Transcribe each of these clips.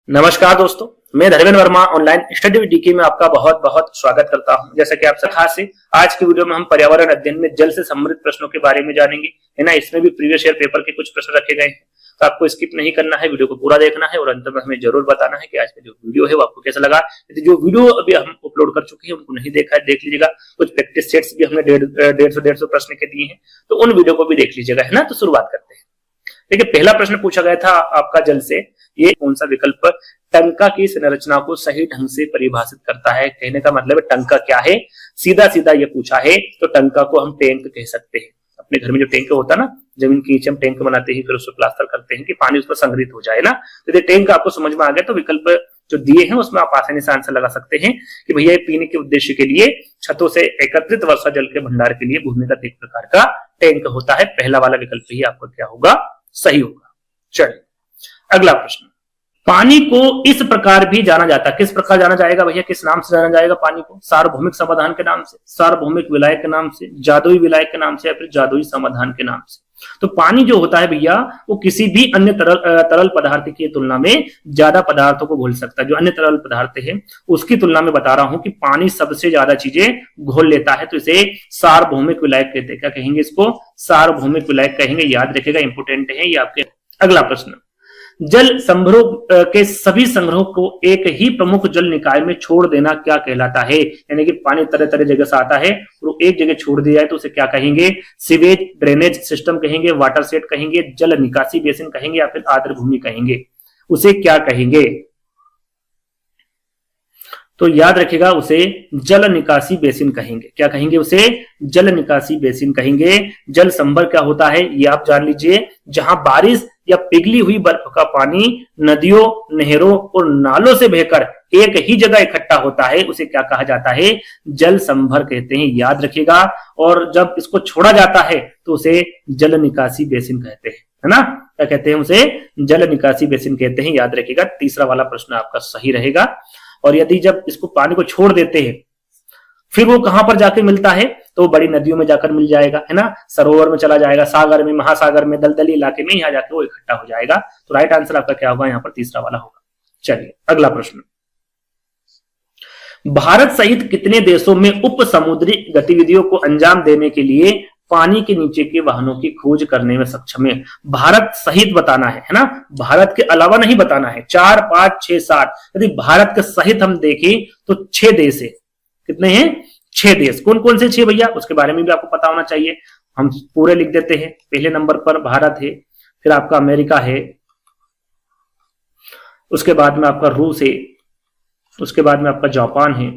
नमस्कार दोस्तों, मैं Dharmendra Verma online study with DK में आपका बहुत बहुत स्वागत करता हूं। जैसा कि आप सब खास है, आज की वीडियो में हम पर्यावरण अध्ययन में जल से संबंधित प्रश्नों के बारे में जानेंगे, है ना। इसमें भी प्रीवियस ईयर पेपर के कुछ प्रश्न रखे गए हैं, तो आपको स्किप नहीं करना है, वीडियो को पूरा देखना है और अंत में हमें जरूर बताना है कि आज का जो वीडियो है वो आपको कैसा लगा। यदि जो वीडियो अभी हम अपलोड कर चुके हैं उनको नहीं देखा है, देख लीजिएगा। कुछ प्रैक्टिस सेट्स भी हमने 150 प्रश्न के दिए हैं, तो उन वीडियो को भी देख लीजिएगा, है ना। तो शुरुआत करते हैं। देखिए, पहला प्रश्न पूछा गया था आपका जल से, ये कौन सा विकल्प टंका की संरचना को सही ढंग से परिभाषित करता है। कहने का मतलब है टंका क्या है, सीधा सीधा ये पूछा है। तो टंका को हम टैंक कह सकते हैं। अपने घर में जो टैंक होता है ना, जमीन के नीचे हम टैंक बनाते हैं, फिर उसको प्लास्टर करते हैं कि पानी उस पर संग्रहित हो जाए ना। तो टैंक आपको समझ में आ गया, तो विकल्प जो दिए हैं उसमें आप आसानी से आंसर लगा सकते हैं कि भैया पीने के उद्देश्य के लिए छतों से एकत्रित वर्षा जल के भंडार के लिए भूमिगत एक प्रकार का टैंक होता है। पहला वाला विकल्प ही आपको क्या होगा, सही होगा। चलिए अगला प्रश्न। पानी को इस प्रकार भी जाना जाता है, किस प्रकार जाना जाएगा भैया, किस नाम से जाना जाएगा पानी को? सार्वभौमिक समाधान के नाम से, सार्वभौमिक विलायक के नाम से, जादुई विलायक के नाम से, या फिर जादुई समाधान के नाम से। तो पानी जो होता है भैया, वो किसी भी अन्य तरल पदार्थ की तुलना में ज्यादा पदार्थों को घोल सकता है। जो अन्य तरल पदार्थ है उसकी तुलना में बता रहा हूं कि पानी सबसे ज्यादा चीजें घोल लेता है, तो इसे सार्वभौमिक विलायक कहते हैं। क्या कहेंगे इसको? सार्वभौमिक विलायक कहेंगे। याद रखेगा, इंपोर्टेंट है ये आपके। अगला प्रश्न। जल संभरों के सभी संग्रहों को एक ही प्रमुख जल निकाय में छोड़ देना क्या कहलाता है? यानी कि पानी तरह तरह जगह से आता है और एक जगह छोड़ दिया है, तो उसे क्या कहेंगे? सीवेज ड्रेनेज सिस्टम कहेंगे, वाटर सेट कहेंगे, जल निकासी बेसिन कहेंगे, या फिर आर्द्र भूमि कहेंगे। उसे क्या कहेंगे? तो याद रखिएगा, उसे जल निकासी बेसिन कहेंगे। क्या कहेंगे? उसे जल निकासी बेसिन कहेंगे। जल संभर क्या होता है ये आप जान लीजिए। जहां बारिश या पिघली हुई बर्फ का पानी नदियों, नहरों और नालों से बहकर एक ही जगह इकट्ठा होता है, उसे क्या कहा जाता है? जल संभर कहते हैं। याद रखिएगा। और जब इसको छोड़ा जाता है तो उसे जल निकासी बेसिन कहते हैं, है ना। क्या कहते हैं? उसे जल निकासी बेसिन कहते हैं। याद रखिएगा। तीसरा वाला प्रश्न आपका सही रहेगा। और यदि जब इसको पानी को छोड़ देते हैं फिर वो कहां पर जाके मिलता है? तो बड़ी नदियों में जाकर मिल जाएगा, है ना। सरोवर में चला जाएगा, सागर में, महासागर में, दलदली इलाके में, यहाँ जाके वो इकट्ठा हो जाएगा। तो राइट आंसर आपका क्या होगा? यहाँ पर तीसरा वाला होगा। चलिए अगला प्रश्न। भारत सहित कितने देशों में उप समुद्री गतिविधियों को अंजाम देने के लिए पानी के नीचे के वाहनों की खोज करने में सक्षम है? भारत सहित बताना है ना, भारत के अलावा नहीं बताना है। 4, 5, 6, 7। यदि भारत के सहित हम देखें तो 6 देश है। कितने हैं? 6 देश। कौन कौन से 6 भैया, उसके बारे में भी आपको पता होना चाहिए। हम पूरे लिख देते हैं। पहले नंबर पर भारत है, फिर आपका अमेरिका है, उसके बाद में आपका रूस है, उसके बाद में आपका जापान है,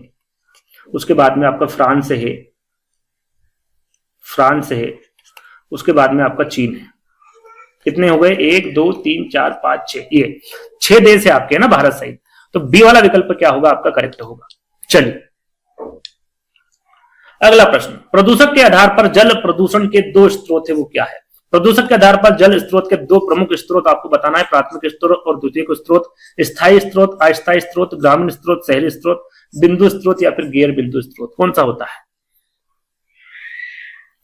उसके बाद में आपका फ्रांस है, उसके बाद में आपका चीन है। कितने हो गए? 1, 2, 3, 4, 5, 6। ये 6 देश है आपके, ना, भारत सहित। तो बी वाला विकल्प क्या होगा आपका? करेक्ट होगा। चलिए अगला प्रश्न। प्रदूषक के आधार पर जल प्रदूषण के 2 स्रोत है, वो क्या है? प्रदूषक के आधार पर जल स्रोत के 2 प्रमुख स्रोत आपको बताना है। प्राथमिक स्रोत और द्वितीयक स्रोत, स्थायी स्रोत, अस्थायी स्रोत, ग्रामीण स्रोत, शहरी स्रोत, बिंदु स्रोत, या फिर गैर बिंदु स्रोत। कौन सा होता है?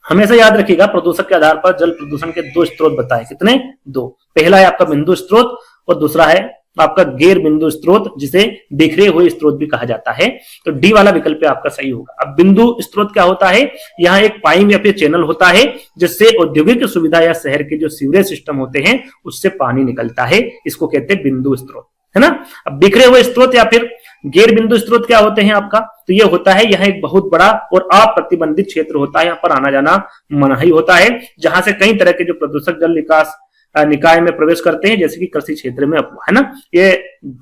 हमेशा याद रखिएगा, प्रदूषक के आधार पर जल प्रदूषण के 2 स्रोत बताए। कितने? 2। पहला है आपका बिंदु स्रोत और दूसरा है आपका गैर बिंदु स्रोत, जिसे बिखरे हुए स्रोत भी कहा जाता है। तो डी वाला विकल्प आपका सही होगा। अब बिंदु स्रोत क्या होता है? यहाँ एक पाइप या फिर चैनल होता है जिससे औद्योगिक सुविधा या शहर के जो सीवरेज सिस्टम होते हैं उससे पानी निकलता है। इसको कहते हैं बिंदु स्रोत, है ना। अब बिखरे हुए स्रोत या फिर गैर बिंदु स्रोत क्या होते हैं आपका? तो ये होता है, यह एक बहुत बड़ा और अप्रतिबंधित क्षेत्र होता है। यहाँ पर आना जाना मनाही होता है, जहां से कई तरह के जो प्रदूषक जल निकास निकाय में प्रवेश करते हैं, जैसे कि कृषि क्षेत्र में, है ना। ये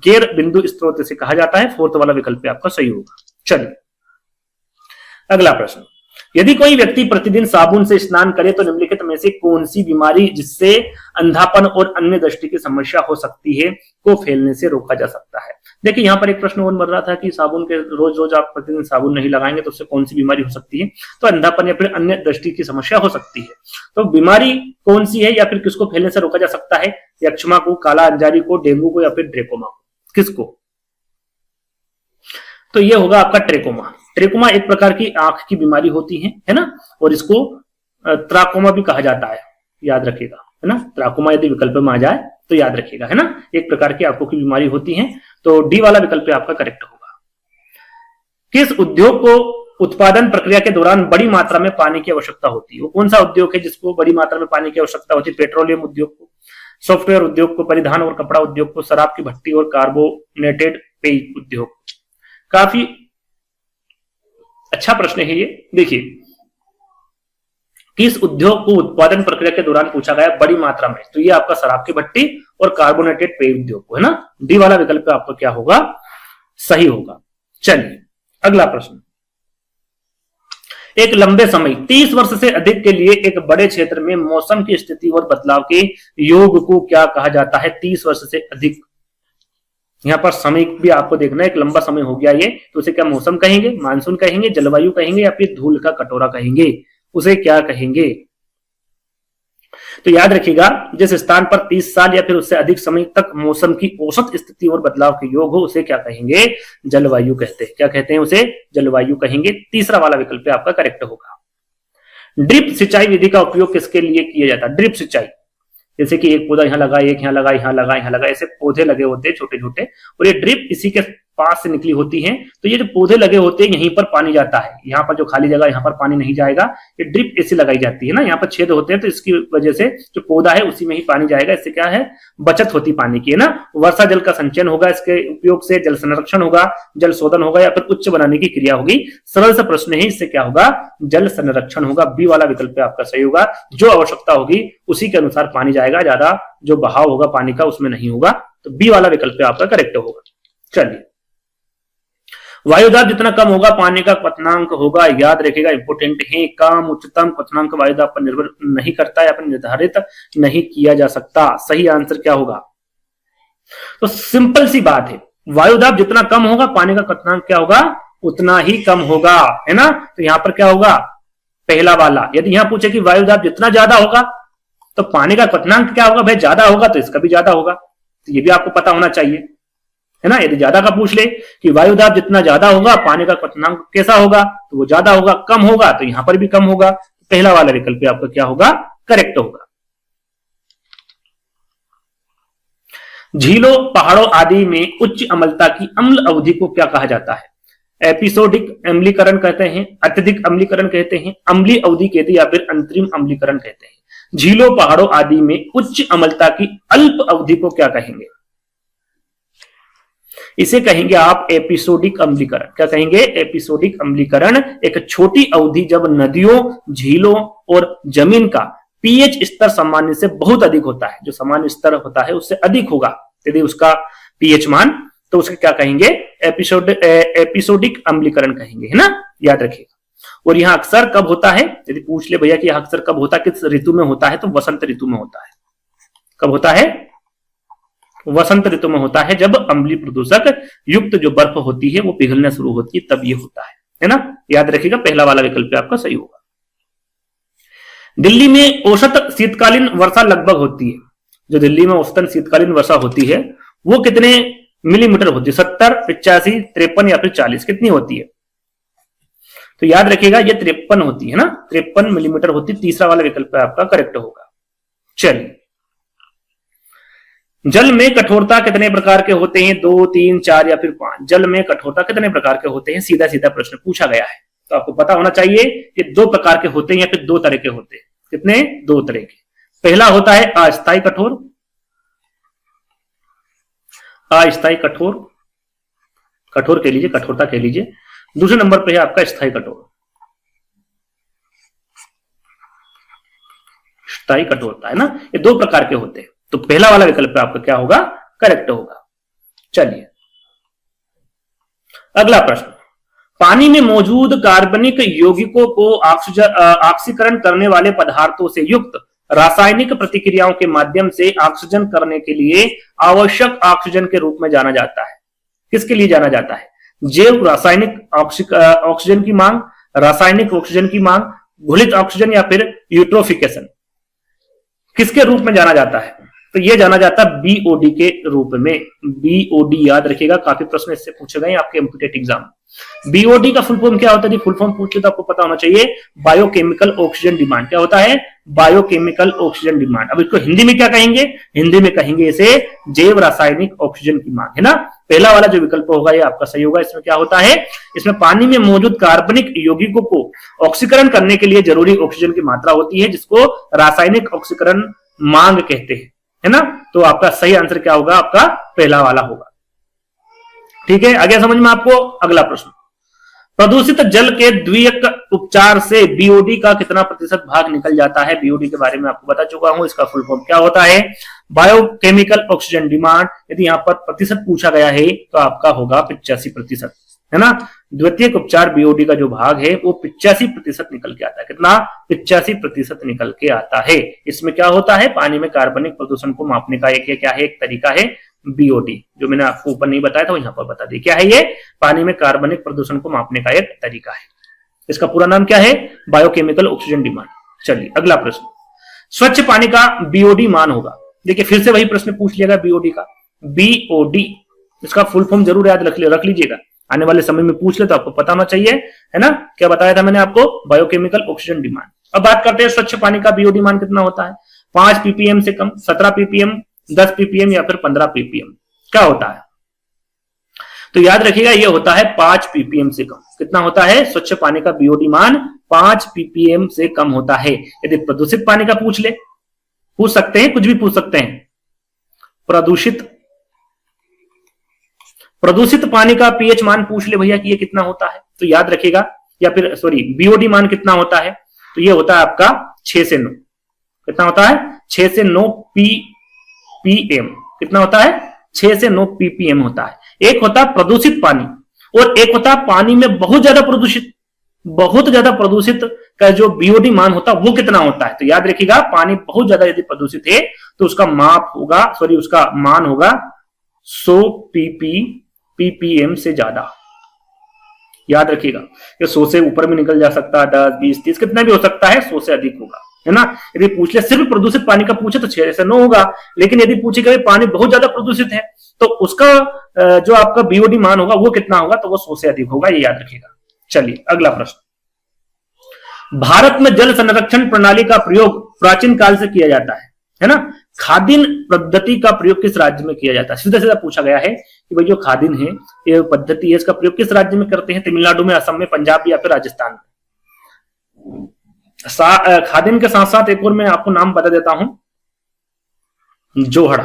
गैर बिंदु स्रोत से कहा जाता है। 4th वाला विकल्प आपका सही होगा। चलिए अगला प्रश्न। यदि कोई व्यक्ति प्रतिदिन साबुन से स्नान करे तो निम्नलिखित में से कौन सी बीमारी जिससे अंधापन और अन्य दृष्टि की समस्या हो सकती है को फैलने से रोका जा सकता है? देखिए, यहाँ पर एक प्रश्न और बन रहा था कि साबुन के रोज रोज आप प्रतिदिन साबुन नहीं लगाएंगे तो उससे कौन सी बीमारी हो सकती है? तो अंधापन या फिर अन्य दृष्टि की समस्या हो सकती है। तो बीमारी कौन सी है या फिर किसको फैलने से रोका जा सकता है? यक्ष्मा को, काला अंजारी को, डेंगू को, या फिर ट्रेकोमा को? किसको? तो ये होगा आपका ट्रेकोमा। ट्रेकोमा एक प्रकार की आंख की बीमारी होती है ना। और इसको त्राकोमा भी कहा जाता है। याद रखिएगा, है ना। त्राकोमा यदि विकल्प में आ जाए तो याद रखिएगा, है ना, एक प्रकार की आंखों की बीमारी होती है। तो डी वाला विकल्प आपका करेक्ट होगा। किस उद्योग को उत्पादन प्रक्रिया के दौरान बड़ी मात्रा में पानी की आवश्यकता होती है? वो कौन सा उद्योग है जिसको बड़ी मात्रा में पानी की आवश्यकता होती है? पेट्रोलियम उद्योग को, सॉफ्टवेयर उद्योग को, परिधान और कपड़ा उद्योग को, शराब की भट्टी और कार्बोनेटेड पेय उद्योग। काफी अच्छा प्रश्न है ये। देखिए, किस उद्योग को उत्पादन प्रक्रिया के दौरान पूछा गया बड़ी मात्रा में, तो ये आपका शराब की भट्टी और कार्बोनेटेड पेय उद्योग को, है ना। डी वाला विकल्प आपका क्या होगा? सही होगा। चलिए अगला प्रश्न। एक लंबे समय 30 वर्ष से अधिक के लिए एक बड़े क्षेत्र में मौसम की स्थिति और बदलाव के योग को क्या कहा जाता है? 30 वर्ष से अधिक, यहां पर समय भी आपको देखना है, एक लंबा समय हो गया ये, तो उसे क्या मौसम कहेंगे, मानसून कहेंगे, जलवायु कहेंगे, या फिर धूल का कटोरा कहेंगे? उसे क्या कहेंगे? तो याद रखिएगा, जिस स्थान पर 30 साल या फिर उससे अधिक समय तक मौसम की औसत स्थिति और बदलाव के योग हो, उसे क्या कहेंगे? जलवायु कहते हैं। क्या कहते हैं? उसे जलवायु कहेंगे। तीसरा वाला विकल्प आपका करेक्ट होगा। ड्रिप सिंचाई विधि का उपयोग किसके लिए किया जाता है? ड्रिप सिंचाई, जैसे कि एक पौधा यहां लगा, एक यहां लगा, यहां लगा, यहां लगा, ऐसे पौधे लगे होते हैं छोटे छोटे, और ये ड्रिप इसी के पास से निकली होती है। तो ये जो पौधे लगे होते हैं यहीं पर पानी जाता है, यहाँ पर जो खाली जगह यहाँ पर पानी नहीं जाएगा। ये ड्रिप ऐसी लगाई जाती है ना, यहाँ पर छेद होते हैं, तो इसकी वजह से जो पौधा है उसी में ही पानी जाएगा। इससे क्या है? बचत होती पानी की, है ना। वर्षा जल का संचयन होगा, इसके उपयोग से जल संरक्षण होगा, जल शोधन होगा, या फिर उच्च बनाने की क्रिया होगी। सरल सा प्रश्न है, इससे क्या होगा? जल संरक्षण होगा। बी वाला विकल्प आपका सही होगा। जो आवश्यकता होगी उसी के अनुसार पानी जाएगा, ज्यादा जो बहाव होगा पानी का उसमें नहीं होगा। तो बी वाला विकल्प आपका करेक्ट होगा। चलिए, वायुदाब जितना कम होगा पानी का क्वथनांक होगा। याद रखिएगा, इंपोर्टेंट है। कम उच्चतम क्वथनांक वायुदाब पर निर्भर नहीं करता है, या फिर निर्धारित नहीं किया जा सकता। सही आंसर क्या होगा? तो सिंपल सी बात है, वायुदाब जितना कम होगा पानी का क्वथनांक क्या होगा? उतना ही कम होगा, है ना। तो यहां पर क्या होगा? पहला वाला। यदि यहां पूछे कि वायुदाब जितना ज्यादा होगा तो पानी का क्वथनांक क्या होगा? भाई ज्यादा होगा तो इसका भी ज्यादा होगा। तो ये भी आपको पता होना चाहिए, है ना। यदि ज्यादा का पूछ ले कि वायुदाब जितना ज्यादा होगा पानी का क्वथनांक कैसा होगा, तो वो ज्यादा होगा। कम होगा तो यहां पर भी कम होगा। पहला वाला विकल्प आपका क्या होगा? करेक्ट होगा। झीलों, पहाड़ों आदि में उच्च अम्लता की अम्ल अवधि को क्या कहा जाता है? एपिसोडिक अम्लीकरण कहते हैं, अत्यधिक अम्लीकरण कहते हैं, अम्लीय अवधि कहते हैं, या फिर अंतरिम अम्लीकरण कहते हैं। झीलों, पहाड़ों आदि में उच्च अम्लता की अल्प अवधि को क्या कहेंगे? इसे कहेंगे आप एपिसोडिक अम्लीकरण। क्या कहेंगे? एपिसोडिक अम्लीकरण। एक छोटी अवधि जब नदियों, झीलों और जमीन का पीएच स्तर सामान्य से बहुत अधिक होता है, जो सामान्य स्तर होता है उससे अधिक होगा यदि उसका पीएच मान, तो उसके क्या कहेंगे? एपिसोडिक अम्लीकरण कहेंगे, है ना। याद रखिएगा। और यहां अक्सर कब होता है? यदि पूछ ले भैया कि अक्सर कब होता है, किस ऋतु में होता है, तो वसंत ऋतु में होता है। कब होता है? वसंत ऋतु में होता है, जब अम्लीय प्रदूषक युक्त जो बर्फ होती है वो पिघलना शुरू होती है, तब ये होता है ना। याद रखिएगा, पहला वाला विकल्प आपका सही होगा। दिल्ली में औसत शीतकालीन वर्षा लगभग होती है, जो दिल्ली में औसतन शीतकालीन वर्षा होती है वो कितने मिलीमीटर होती है? 70, 85, 53 या फिर 40? कितनी होती है? तो याद रखिएगा ये 53 होती है ना, 53 मिलीमीटर होती है। तीसरा वाला विकल्प आपका करेक्ट होगा। चलिए, जल में कठोरता कितने प्रकार के होते हैं? 2, 3, 4 या फिर 5? जल में कठोरता कितने प्रकार के होते हैं? सीधा सीधा प्रश्न पूछा गया है, तो आपको पता होना चाहिए कि 2 प्रकार के होते हैं या फिर 2 तरह के होते हैं। कितने? 2 तरह के। पहला होता है अस्थायी कठोर, अस्थायी कठोर, कठोर कह लीजिए, कठोरता कह लीजिए। दूसरे नंबर पे है आपका स्थायी कठोर, स्थायी कठोरता, है ना। ये 2 प्रकार के होते हैं। तो पहला वाला विकल्प आपका क्या होगा? करेक्ट होगा। चलिए, अगला प्रश्न। पानी में मौजूद कार्बनिक यौगिकों को ऑक्सीकरण करने वाले पदार्थों से युक्त रासायनिक प्रतिक्रियाओं के माध्यम से ऑक्सीजन करने के लिए आवश्यक ऑक्सीजन के रूप में जाना जाता है। किसके लिए जाना जाता है? जैव रासायनिक ऑक्सीजन की मांग, रासायनिक ऑक्सीजन की मांग, घुलित ऑक्सीजन, या फिर यूट्रोफिकेशन? किसके रूप में जाना जाता है? तो ये जाना जाता है बीओडी के रूप में। बीओडी याद रखिएगा, काफी प्रश्न इससे पूछे गए आपके एमपीटेट एग्जाम। बीओडी का फुल फॉर्म क्या होता है? फुल फॉर्म पूछ ले तो आपको पता होना चाहिए, बायोकेमिकल ऑक्सीजन डिमांड। क्या होता है? Biochemical oxygen demand. अब इसको हिंदी में क्या कहेंगे? हिंदी में कहेंगे इसे जैव रासायनिक ऑक्सीजन की मांग, है ना। पहला वाला जो विकल्प होगा ये आपका सही होगा। इसमें क्या होता है? इसमें पानी में मौजूद कार्बनिक यौगिकों को ऑक्सीकरण करने के लिए जरूरी ऑक्सीजन की मात्रा होती है, जिसको रासायनिक ऑक्सीकरण मांग कहते हैं, है ना। तो आपका सही आंसर क्या होगा? आपका पहला वाला होगा। ठीक है, आगे समझ में आपको। अगला प्रश्न, प्रदूषित जल के द्वितीयक उपचार से बीओडी का कितना प्रतिशत भाग निकल जाता है? बीओडी के बारे में आपको बता चुका हूं, इसका फुल फॉर्म क्या होता है? Biochemical oxygen demand. यदि यहां पर प्रतिशत पूछा गया है तो आपका होगा 85%, है ना। द्वितीयक उपचार बीओडी का जो भाग है वो 85% निकल के आता है। कितना? 85% निकल के आता है। इसमें क्या होता है? पानी में कार्बनिक प्रदूषण को मापने का एक क्या है? एक तरीका है बीओडी, जो मैंने आपको ऊपर नहीं बताया था, यहां पर बता दी। क्या है ये? पानी में कार्बनिक प्रदूषण को मापने का एक तरीका है। इसका पूरा नाम क्या है? Biochemical oxygen demand. चलिए अगला प्रश्न, स्वच्छ पानी का बीओडी मान होगा। देखिए फिर से वही प्रश्न पूछ लिया बीओडी का। बीओडी इसका फुल फॉर्म जरूर याद रख लीजिएगा, आने वाले समय में पूछ ले तो आपको पता होना चाहिए, है ना। क्या बताया था मैंने आपको? Biochemical oxygen demand. अब बात करते हैं स्वच्छ पानी का बीओडी मान कितना होता है? 5 पीपीएम से कम, 17 पीपीएम, 10 पीपीएम या फिर 15 पीपीएम। क्या होता है? तो याद रखिएगा ये होता है 5 पीपीएम से कम। कितना होता है? स्वच्छ पानी का बीओडी मान 5 पीपीएम से कम होता है। यदि प्रदूषित पानी का पूछ ले, पूछ सकते हैं, कुछ भी पूछ सकते हैं। प्रदूषित पानी का पीएच मान पूछ ले भैया कि ये कितना होता है, तो याद रखिएगा, या फिर सॉरी बीओडी मान कितना होता है? तो ये होता है आपका 6 से 9। कितना होता है? 6 से 9 पीपीएम। कितना होता है? 6 से 9 पीपीएम होता है। एक होता है प्रदूषित पानी और एक होता है पानी में बहुत ज्यादा प्रदूषित का जो बीओडी मान होता है वो कितना होता है? तो याद रखिएगा, पानी बहुत ज्यादा यदि प्रदूषित है तो उसका उसका मान होगा 100 पीपीएम से ज्यादा। याद रखिएगा, ये 100 से ऊपर भी निकल जा सकता है, 10, 20, 30 कितना भी हो सकता है, 100 से अधिक होगा, है ना। यदि पूछ ले सिर्फ प्रदूषित पानी का पूछे तो 6 से 9 होगा, लेकिन यदि पूछेगा पानी बहुत ज्यादा प्रदूषित है तो उसका जो आपका बीओडी मान होगा वो कितना होगा? तो वो 100 से अधिक होगा, ये याद रखिएगा। चलिए अगला प्रश्न, भारत में जल संरक्षण प्रणाली का प्रयोग प्राचीन काल से किया जाता है ना। खादिन पद्धति का प्रयोग किस राज्य में किया जाता है? सीधा सीधा पूछा गया है कि भाई जो खादिन है, ये पद्धति है, इसका प्रयोग किस राज्य में करते हैं? तमिलनाडु में, असम में, पंजाब या फिर राजस्थान में। खादिन के साथ साथ एक और मैं आपको नाम बता देता हूं, जोहड़।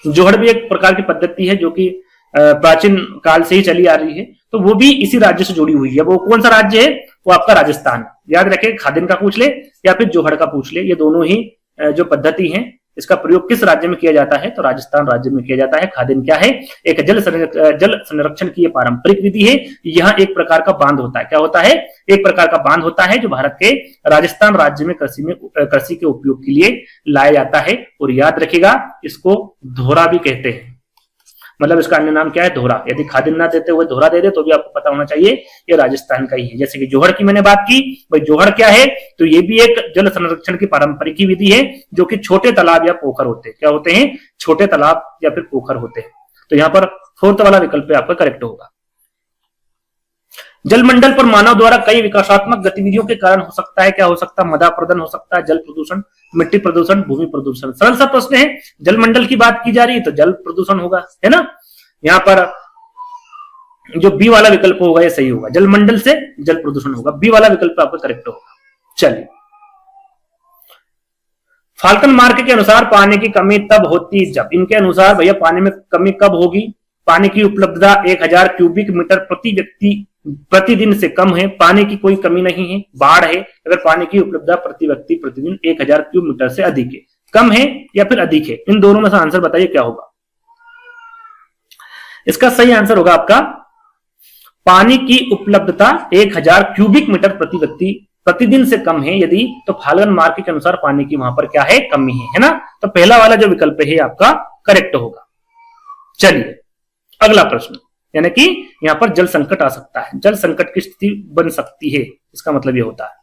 जोहड़ भी एक प्रकार की पद्धति है जो कि प्राचीन काल से ही चली आ रही है, तो वो भी इसी राज्य से जुड़ी हुई है। वो कौन सा राज्य है? वो आपका राजस्थान। याद रखें, खादिन का पूछ ले या फिर जोहड़ का पूछ ले, ये दोनों ही जो पद्धति है इसका प्रयोग किस राज्य में किया जाता है? तो राजस्थान राज्य में किया जाता है। खादिन क्या है? एक जल संरक्षण की पारंपरिक विधि है। यह एक प्रकार का बांध होता है। क्या होता है? एक प्रकार का बांध होता है जो भारत के राजस्थान राज्य में कृषि के उपयोग के लिए लाया जाता है। और याद रखिएगा, इसको धोरा भी कहते हैं, मतलब इसका अन्य नाम क्या है? धोरा। यदि खादिन ना देते हुए धोरा दे दे तो भी आपको पता होना चाहिए ये राजस्थान का ही है। जैसे कि जोहड़ की मैंने बात की, भाई जोहड़ क्या है? तो ये भी एक जल संरक्षण की पारंपरिक विधि है जो कि छोटे तालाब या पोखर होते हैं। क्या होते हैं? छोटे तालाब या फिर पोखर होते हैं। तो यहां पर 4th वाला विकल्प आपका करेक्ट होगा। जलमंडल पर मानव द्वारा कई विकासात्मक गतिविधियों के कारण हो सकता है, क्या हो सकता है? मृदा प्रदूषण हो सकता है, जल प्रदूषण, मिट्टी प्रदूषण, भूमि प्रदूषण। सरल सा प्रश्न है, जलमंडल की बात की जा रही है तो जल प्रदूषण होगा, है ना। यहां पर जो बी वाला विकल्प होगा ये सही होगा, जलमंडल से जल प्रदूषण होगा। बी वाला विकल्प आपका करेक्ट होगा। चलिए, फाल्कन मार्क के अनुसार पानी की कमी तब होती जब, इनके अनुसार भैया पानी में कमी कब होगी? पानी की उपलब्धता 1000 क्यूबिक मीटर प्रति व्यक्ति प्रतिदिन से कम है, पानी की कोई कमी नहीं है, बाढ़ है, अगर पानी की उपलब्धता प्रति व्यक्ति प्रतिदिन 1000 क्यूब मीटर से अधिक है, कम है या फिर अधिक है, इन दोनों में से आंसर बताइए क्या होगा। इसका सही आंसर होगा आपका पानी की उपलब्धता 1000 क्यूबिक मीटर प्रति व्यक्ति प्रतिदिन से कम है यदि, तो फाल्कन मार्क के अनुसार पानी की वहां पर क्या है? कमी है ना। तो पहला वाला जो विकल्प है आपका करेक्ट होगा। चलिए अगला प्रश्न, यानी कि यहां पर जल संकट आ सकता है, जल संकट की स्थिति बन सकती है, इसका मतलब यह होता है।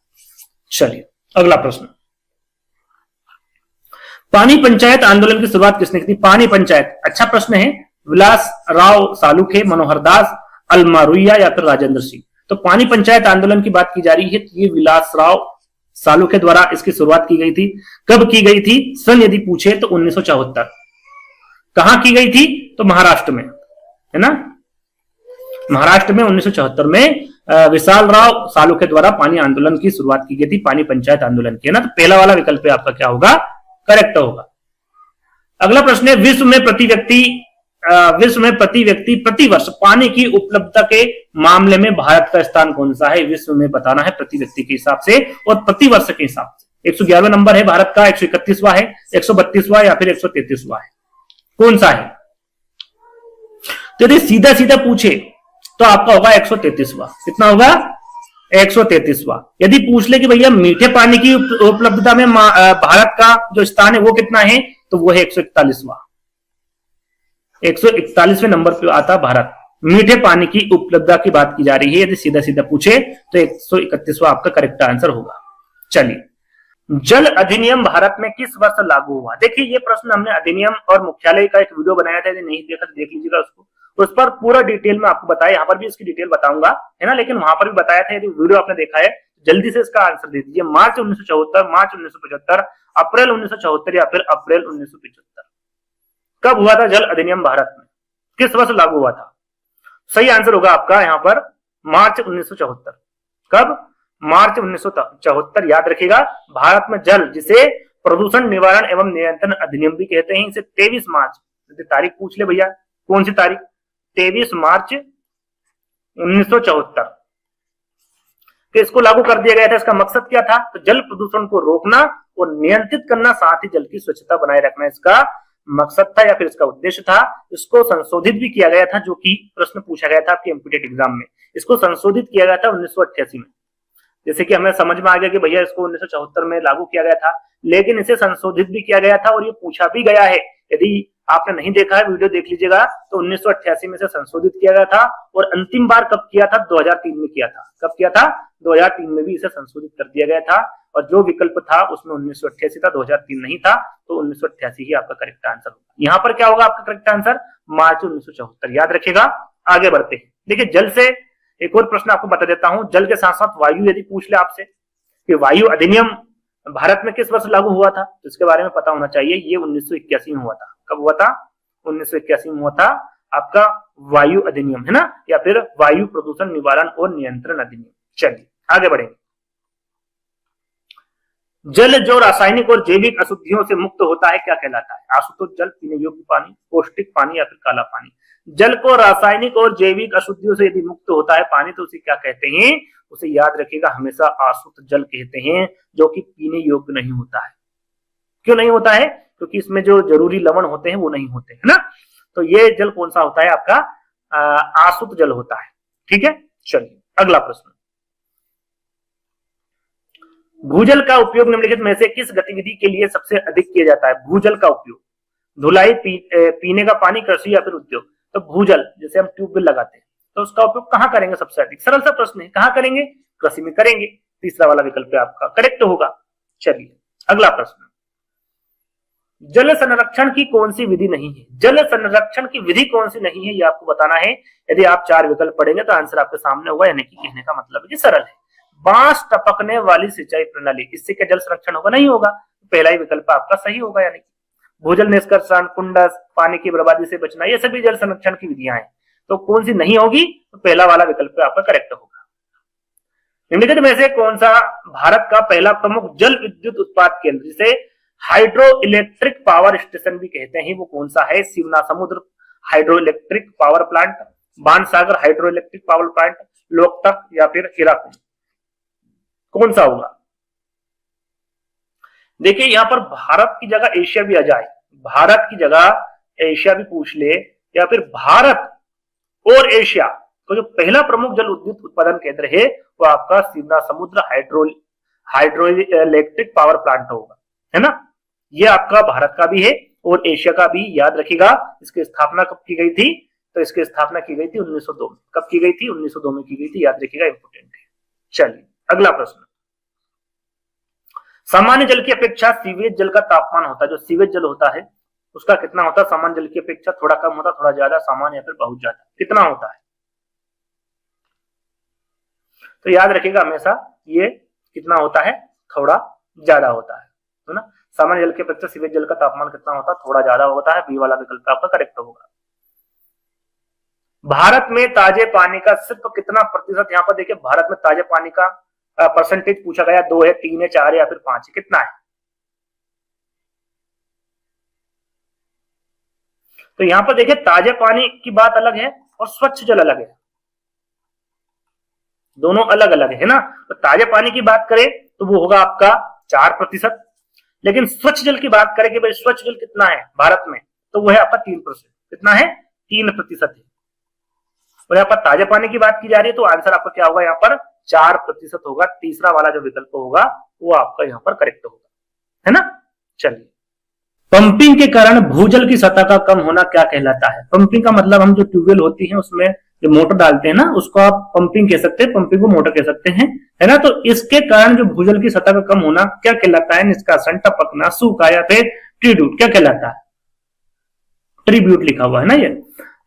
चलिए अगला प्रश्न, पानी पंचायत आंदोलन की शुरुआत किसने की थी? पानी पंचायत, अच्छा प्रश्न है। विलास राव सालुखे, मनोहर दास, अलमारुइया या फिर राजेंद्र सिंह? तो पानी पंचायत आंदोलन की बात की जा रही है, तो ये विलास राव सालुखे द्वारा इसकी शुरुआत की गई थी। कब की गई थी? सन यदि पूछे तो 1974। कहां की गई थी? तो महाराष्ट्र में, है ना, महाराष्ट्र में 1974 में विशाल राव सालुखे द्वारा पानी आंदोलन की शुरुआत की गई थी, पानी पंचायत आंदोलन की, है ना। तो पहला वाला विकल्प आपका क्या होगा? करेक्ट होगा। अगला प्रश्न है, विश्व में प्रति व्यक्ति प्रति वर्ष पानी की उपलब्धता के मामले में भारत का स्थान कौन सा है? विश्व में बताना है प्रति व्यक्ति के हिसाब से और प्रति वर्ष के हिसाब से। 111वां नंबर है भारत का, 131वां है, 132वां या फिर 133वां है, कौन सा है? तो यदि सीधा सीधा पूछे तो आपका होगा 133वां। कितना होगा? 133वां। यदि पूछ ले कि भैया मीठे पानी की उपलब्धता में भारत का जो स्थान है वो कितना है, तो वो है 141वां। 141वें नंबर पे आता भारत। मीठे पानी की उपलब्धता की बात की जा रही है, यदि सीधा सीधा पूछे तो 131वां आपका करेक्ट आंसर होगा। चलिए, जल अधिनियम भारत में किस वर्ष लागू हुआ? देखिए, ये प्रश्न हमने अधिनियम और मुख्यालय का एक वीडियो बनाया था, यदि नहीं देखा तो देख लीजिएगा उसको। उस पर पूरा डिटेल में आपको बताया, यहाँ पर भी इसकी डिटेल बताऊंगा, है ना, लेकिन वहां पर भी बताया था। यदि वीडियो आपने देखा है जल्दी से इसका आंसर दे दीजिए। मार्च 1974, मार्च 1975, अप्रैल 1974 या फिर अप्रैल 1975? कब हुआ था जल अधिनियम भारत में? किस वर्ष लागू हुआ था? सही आंसर होगा आपका यहाँ पर मार्च 1974। कब? मार्च 1974। याद रखिएगा, भारत में जल, जिसे प्रदूषण निवारण एवं नियंत्रण अधिनियम भी कहते हैं, इसे 23 मार्च, तारीख पूछ ले भैया, कौन सी तारीख? 23 मार्च 1974 कि इसको लागू कर दिया गया था। इसका मकसद क्या था? तो जल प्रदूषण को रोकना और नियंत्रित करना, साथ ही जल की स्वच्छता बनाए रखना इसका मकसद था या फिर इसका उद्देश्य था। इसको संशोधित भी किया गया था, जो कि प्रश्न पूछा गया था आपके एमपीटेट एग्जाम में। इसको संशोधित किया गया था 1988 में। जैसे कि हमें समझ में आ गया कि भैया इसको 1974 में लागू किया गया था, लेकिन इसे संशोधित भी किया गया था और ये पूछा भी गया है। यदि आपने नहीं देखा है, वीडियो देख लीजिएगा। तो 1988 में से संशोधित किया गया था और अंतिम बार कब किया था? 2003 में किया था। कब किया था? 2003 में भी इसे संशोधित कर दिया गया था और जो विकल्प था उसमें 1988 था, 2003 नहीं था, तो 1988 ही आपका करेक्ट आंसर होगा। यहाँ पर क्या होगा आपका करेक्ट आंसर? मार्च 1974। याद रखिएगा। आगे बढ़ते हैं। देखिए, जल से एक और प्रश्न आपको बता देता हूं। जल के साथ साथ वायु यदि पूछ ले आपसे कि वायु अधिनियम भारत में किस वर्ष लागू हुआ था, तो इसके बारे में पता होना चाहिए। ये 1981 में हुआ था। कब हुआ था? 1981 में हुआ था आपका वायु अधिनियम, है ना, या फिर वायु प्रदूषण निवारण और नियंत्रण अधिनियम। चलिए आगे बढ़ेंगे। जल जो रासायनिक और जैविक अशुद्धियों से मुक्त होता है क्या कहलाता है? आशुतोष जल, पीने योग्य पानी, पौष्टिक पानी या फिर काला पानी? जल को रासायनिक और जैविक अशुद्धियों से यदि मुक्त होता है पानी, तो उसे क्या कहते हैं? उसे याद रखिएगा, हमेशा आशुद्ध जल कहते हैं, जो कि पीने योग्य नहीं होता है। क्यों नहीं होता है? क्योंकि इसमें जो जरूरी लवण होते हैं वो नहीं होते, है ना। तो ये जल कौन सा होता है आपका? अशुद्ध जल होता है। ठीक है, चलिए अगला प्रश्न। भूजल का उपयोग निम्नलिखित में से किस गतिविधि के लिए सबसे अधिक किया जाता है? भूजल का उपयोग, धुलाई, पीने का पानी, कृषि या फिर उद्योग? तो भूजल, जैसे हम ट्यूबवेल लगाते हैं, तो उसका उपयोग कहां करेंगे सबसे अधिक? सरल सा प्रश्न है, कहां करेंगे? कृषि में करेंगे। तीसरा वाला विकल्प आपका करेक्ट होगा। चलिए अगला प्रश्न। जल संरक्षण की कौन सी विधि नहीं है? जल संरक्षण की विधि कौन सी नहीं है, ये आपको बताना है। यदि आप 4 विकल्प पढ़ेंगे तो आंसर आपके सामने होगा, यानी कि कहने का मतलब है कि सरल है। बांस टपकने वाली सिंचाई प्रणाली, इससे क्या जल संरक्षण होगा? नहीं होगा। पहला ही विकल्प आपका सही होगा, यानी कि भूजल निष्कर्षण, कुंडस, पानी की बर्बादी से बचना, ये सभी जल संरक्षण की विधियां हैं। तो कौन सी नहीं होगी? तो पहला वाला विकल्प आपका करेक्ट होगा। निम्नलिखित में से कौन सा भारत का पहला प्रमुख जल विद्युत उत्पाद केंद्र, जिसे हाइड्रो इलेक्ट्रिक पावर स्टेशन भी कहते हैं, वो कौन सा है? शिवना समुद्र hydro electric power plant, Bansagar hydro electric power plant, Loktak या फिर हीराकुंड? कौन सा होगा? देखिए, यहां पर भारत की जगह एशिया भी आ जाए, भारत की जगह एशिया भी पूछ ले, या फिर भारत और एशिया, तो जो पहला प्रमुख जल विद्युत उत्पादन केंद्र है वो आपका शिवना समुद्र हाइड्रो इलेक्ट्रिक पावर प्लांट होगा, है ना। ये आपका भारत का भी है और एशिया का भी। याद रखिएगा, इसकी स्थापना कब की गई थी? तो इसकी स्थापना की गई थी 1902 में। कब की गई थी? 1902 में की गई थी। याद रखिएगा, इंपोर्टेंट है। चलिए अगला प्रश्न। सामान्य जल की अपेक्षा सीवेज जल का तापमान होता है, जो सीवेज जल होता है उसका कितना होता है सामान्य जल की अपेक्षा? थोड़ा कम होता, थोड़ा ज्यादा, सामान्य या फिर बहुत ज्यादा, कितना होता है? तो याद रखिएगा हमेशा ये कितना होता है, थोड़ा ज्यादा होता है, तो ना सामान्य जल की अपेक्षा सीवेज जल का तापमान कितना होता है? थोड़ा ज्यादा होता है। बी वाला विकल्प आपका करेक्ट होगा। भारत में ताजे पानी का सिर्फ कितना प्रतिशत, यहाँ पर देखिए भारत में ताजे पानी का परसेंटेज पूछा गया, 2 है, 3 है, 4 है या फिर 5 है, कितना है? तो यहाँ पर देखिए ताजे पानी की बात अलग है और स्वच्छ जल अलग है, दोनों अलग अलग है ना। तो ताजे पानी की बात करें तो वो होगा आपका 4%, लेकिन स्वच्छ जल की बात करें कि भाई स्वच्छ जल कितना है भारत में, तो वो है आपका 3%। कितना है? 3% है। और यहाँ पर ताजे पानी की बात की जा रही है तो आंसर आपका क्या होगा यहाँ पर? 4% होगा। तीसरा वाला जो विकल्प होगा वो आपका यहाँ पर करेक्ट होगा, है ना। चलिए, पंपिंग के कारण भूजल की सतह का कम होना क्या कहलाता है? पंपिंग का मतलब हम जो ट्यूबवेल होती है उसमें जो मोटर डालते हैं ना, उसको आप पंपिंग कह सकते हैं, पंपिंग को मोटर कह सकते हैं, है ना। तो इसके कारण जो भूजल की सतह का कम होना क्या कहलाता है? निष्कासन, टपकना, सूखा या फिर ट्रिब्यूट, क्या कहलाता है? ट्रिब्यूट लिखा हुआ है ना ये।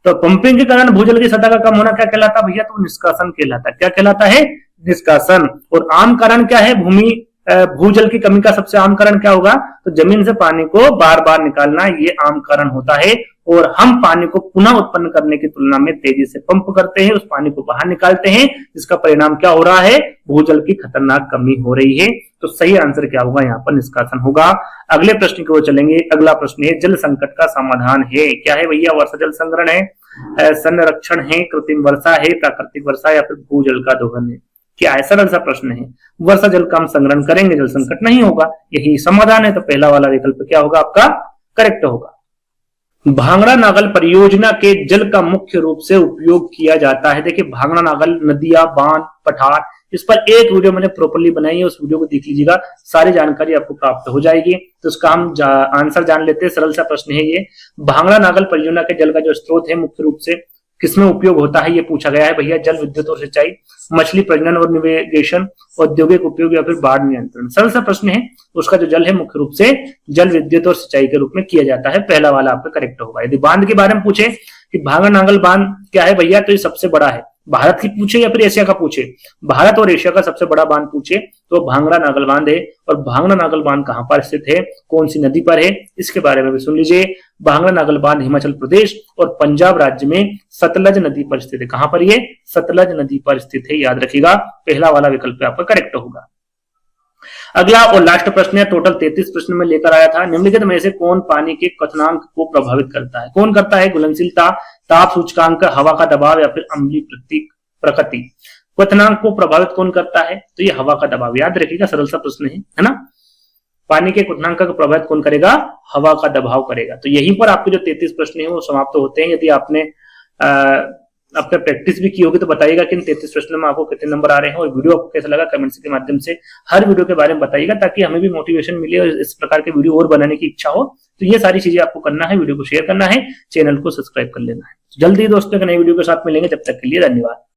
तो पंपिंग के कारण भूजल की सतह का कम होना क्या कहलाता है भैया? तो निष्कासन कहलाता है। क्या कहलाता है? निष्कासन। और आम कारण क्या है? भूजल की कमी का सबसे आम कारण क्या होगा? तो जमीन से पानी को बार बार निकालना, ये आम कारण होता है। और हम पानी को पुनः उत्पन्न करने की तुलना में तेजी से पंप करते हैं, उस पानी को बाहर निकालते हैं, इसका परिणाम क्या हो रहा है? भूजल की खतरनाक कमी हो रही है। तो सही आंसर क्या होगा? यहाँ पर निष्कासन होगा। अगले प्रश्न की ओर चलेंगे। अगला प्रश्न है जल संकट का समाधान है, क्या है भैया? वर्षा जल संग्रहण है, संरक्षण है, कृत्रिम वर्षा है, प्राकृतिक वर्षा या फिर भूजल का दोहन है? क्या है? सरल सा प्रश्न है। वर्षा जल का हम संग्रहण करेंगे, जल संकट नहीं होगा, यही समाधान है। तो पहला वाला विकल्प क्या होगा आपका? करेक्ट होगा। भांगड़ा नागल परियोजना के जल का मुख्य रूप से उपयोग किया जाता है। देखिए भांगड़ा नागल, नदियां, बांध, पठार, इस पर एक वीडियो मैंने प्रॉपर्ली बनाई है, उस वीडियो को देख लीजिएगा, सारी जानकारी आपको प्राप्त हो जाएगी। तो उसका हम आंसर जान लेते हैं। सरल सा प्रश्न है ये। भांगड़ा नागल परियोजना के जल का जो स्रोत है मुख्य रूप से किसमें उपयोग होता है, ये पूछा गया है भैया। जल विद्युत और सिंचाई, मछली प्रजनन और निवेशन, औद्योगिक उपयोग या फिर बाढ़ नियंत्रण। सरल सा प्रश्न है। उसका जो जल है मुख्य रूप से जल विद्युत और सिंचाई के रूप में किया जाता है। पहला वाला आपका करेक्ट होगा। यदि बांध के बारे में पूछे कि भांगड़ा नागल बांध क्या है भैया, तो ये सबसे बड़ा है। भारत की पूछे या फिर एशिया का पूछे, भारत और एशिया का सबसे बड़ा बांध पूछे तो भांगड़ा नागल बांध है। और भांगड़ा नागल बांध कहां पर स्थित है, कौन सी नदी पर है, इसके बारे में भी सुन लीजिए। भांगड़ा नागल बांध हिमाचल प्रदेश और पंजाब राज्य में सतलज नदी पर स्थित है। कहां पर? ये सतलज नदी पर स्थित है, याद रखिएगा। पहला वाला विकल्प आपका करेक्ट होगा। अगला और लास्ट प्रश्न है, टोटल 33 प्रश्न में लेकर आया था। निम्नलिखित में से कौन पानी के क्वथनांक को प्रभावित करता है? कौन करता है? घुलनशीलता, ताप सूचकांक, हवा का दबाव या फिर अम्लीय प्रकृति। क्वथनांक को प्रभावित कौन करता है? तो ये हवा का दबाव, याद रखिएगा। सरल सा प्रश्न है ना। पानी के क्वथनांक को प्रभावित कौन करेगा? हवा का दबाव करेगा। तो यहीं पर आपके जो 33 प्रश्न है वो समाप्त होते हैं। यदि आपने आपने प्रैक्टिस भी की होगी तो बताइएगा कि इन 33 प्रश्नों में आपको कितने नंबर आ रहे हैं, और वीडियो आपको कैसा लगा कमेंट्स के माध्यम से हर वीडियो के बारे में बताइएगा, ताकि हमें भी मोटिवेशन मिले और इस प्रकार के वीडियो और बनाने की इच्छा हो। तो ये सारी चीजें आपको करना है, वीडियो को शेयर करना है, चैनल को सब्सक्राइब कर लेना है। जल्दी दोस्तों एक नई वीडियो के साथ मिलेंगे, जब तक के लिए धन्यवाद।